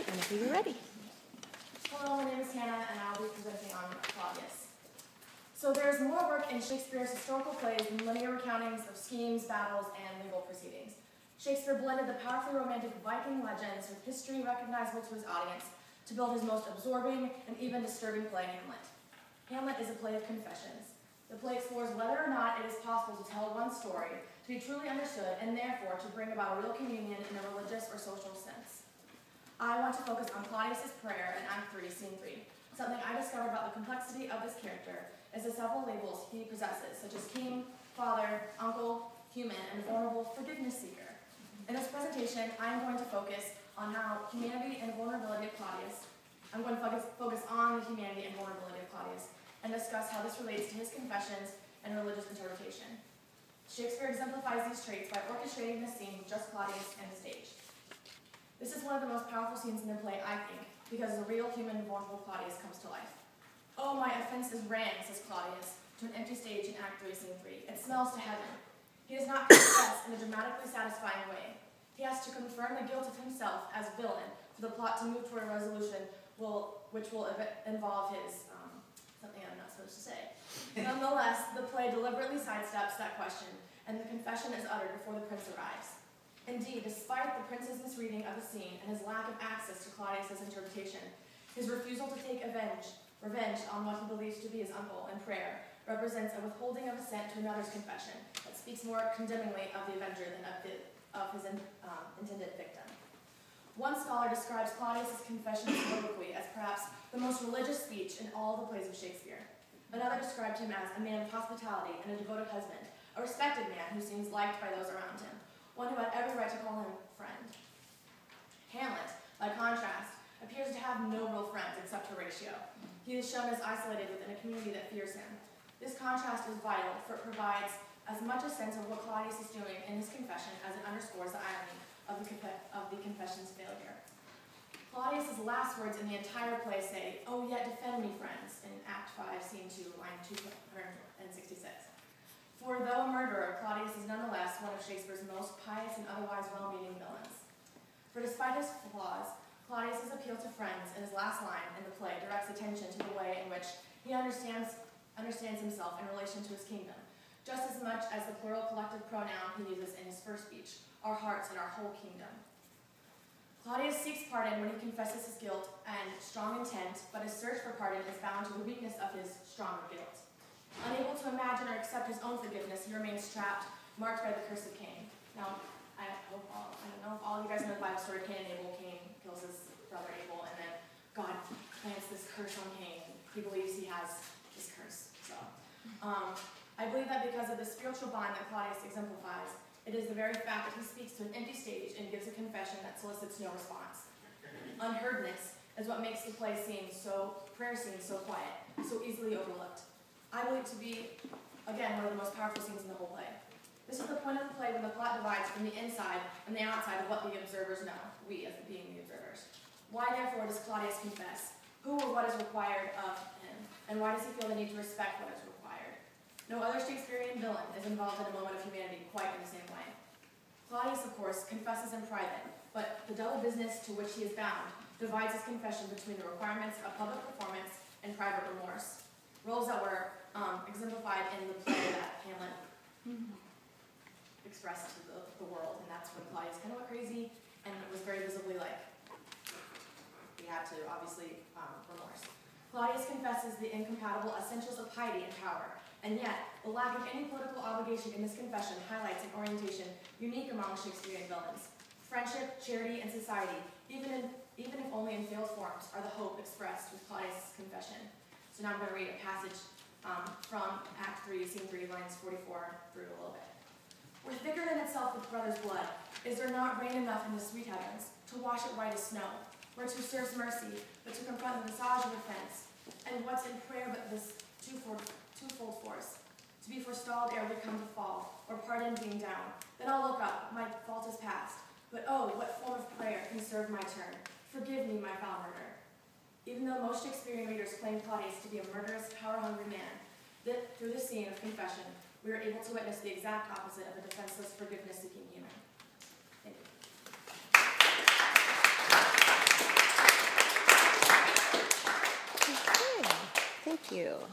whenever you're ready. Hello, my name is Hannah, and I'll be presenting on Claudius. So there's more work in Shakespeare's historical plays than linear recountings of schemes, battles, and legal proceedings. Shakespeare blended the powerfully romantic Viking legends with history recognizable to his audience to build his most absorbing and even disturbing play, Hamlet. Hamlet is a play of confessions. The play explores whether or not it is possible to tell one's story, to be truly understood, and therefore to bring about a real communion in a religious or social sense. I want to focus on Claudius's prayer in Act 3, Scene 3. Something I discovered about the complexity of this character is the several labels he possesses, such as king, father, uncle, human, and vulnerable forgiveness seeker. In this presentation, I am going to focus on how humanity and vulnerability of Claudius. I'm going to focus on the humanity and vulnerability of Claudius and discuss how this relates to his confessions and religious interpretation. Shakespeare exemplifies these traits by orchestrating this scene with just Claudius and the stage. This is one of the most powerful scenes in the play, I think, because the real human vulnerable Claudius comes to life. "Oh, my offenses ran," says Claudius to an empty stage in Act 3, Scene 3. "It smells to heaven." He does not confess in a dramatically satisfying way. He has to confirm the guilt of himself as villain for the plot to move toward a resolution which will involve his, something I'm not supposed to say. Nonetheless, the play deliberately sidesteps that question, and the confession is uttered before the prince arrives. Indeed, despite the prince's misreading of the scene and his lack of access to Claudius's interpretation, his refusal to take revenge on what he believes to be his uncle in prayer represents a withholding of assent to another's confession that speaks more condemningly of the avenger than of his intended victim. One scholar describes Claudius's confession soliloquy as perhaps the most religious speech in all the plays of Shakespeare. Another described him as a man of hospitality and a devoted husband, a respected man who seems liked by those around him, one who had every right to call him friend. Hamlet, by contrast, appears to have no real friends except Horatio. He is shown as isolated within a community that fears him. This contrast is vital, for it provides as much a sense of what Claudius is doing in his confession as it underscores the irony of the confession's failure. Claudius's last words in the entire play say, "Oh, yet defend me, friends," in Act 5, Scene 2, line 266. For though a murderer, Claudius is nonetheless one of Shakespeare's most pious and otherwise well-meaning villains. For despite his flaws, Claudius's appeal to friends in his last line in the play directs attention to the way in which he understands himself in relation to his kingdom, just as much as the plural collective pronoun he uses in his first speech, "our hearts and our whole kingdom." Claudius seeks pardon when he confesses his guilt and strong intent, but his search for pardon is bound to the weakness of his stronger guilt. Unable to imagine or accept his own forgiveness, he remains trapped, marked by the curse of Cain. Now, I don't know if all of you guys know the Bible story of Cain and Abel. Cain kills his brother Abel, and then God plants this curse on Cain. He believes he has this curse. So, I believe that because of the spiritual bond that Claudius exemplifies, it is the very fact that he speaks to an empty stage and gives a confession that solicits no response. Unheardness is what makes the prayer scene so quiet, so easily overlooked. I believe to be, again, one of the most powerful scenes in the whole play. This is the point of the play when the plot divides from the inside and the outside of what the observers know, we as being the observers. Why, therefore, does Claudius confess? Who or what is required of him? And why does he feel the need to respect what is required? No other Shakespearean villain is involved in a moment of humanity quite in the same way. Claudius, of course, confesses in private, but the double business to which he is bound divides his confession between the requirements of public performance and private remorse, roles that were exemplified in the play that Hamlet expressed to the world, and that's when Claudius kind of went crazy, and it was very visibly like he had to, obviously, remorse. Claudius confesses the incompatible essentials of piety and power, and yet the lack of any political obligation in this confession highlights an orientation unique among Shakespearean villains. Friendship, charity, and society, even if only in veiled forms, are the hope expressed with Claudius' confession. So now I'm going to read a passage from Act 3, Scene 3, lines 44 through a little bit. "We're thicker than itself with brother's blood. Is there not rain enough in the sweet heavens to wash it white as snow? Whereto serves mercy, but to confront the visage of offense? And what's in prayer but this twofold force? To be forestalled ere we come to fall, or pardoned being down. Then I'll look up, my fault is past. But oh, what form of prayer can serve my turn? Forgive me, my foul murder." Even though most Shakespearean readers claim Claudius to be a murderous, power-hungry man, through this scene of confession, we are able to witness the exact opposite of a defenseless, forgiveness-seeking human. Thank you. Thank you.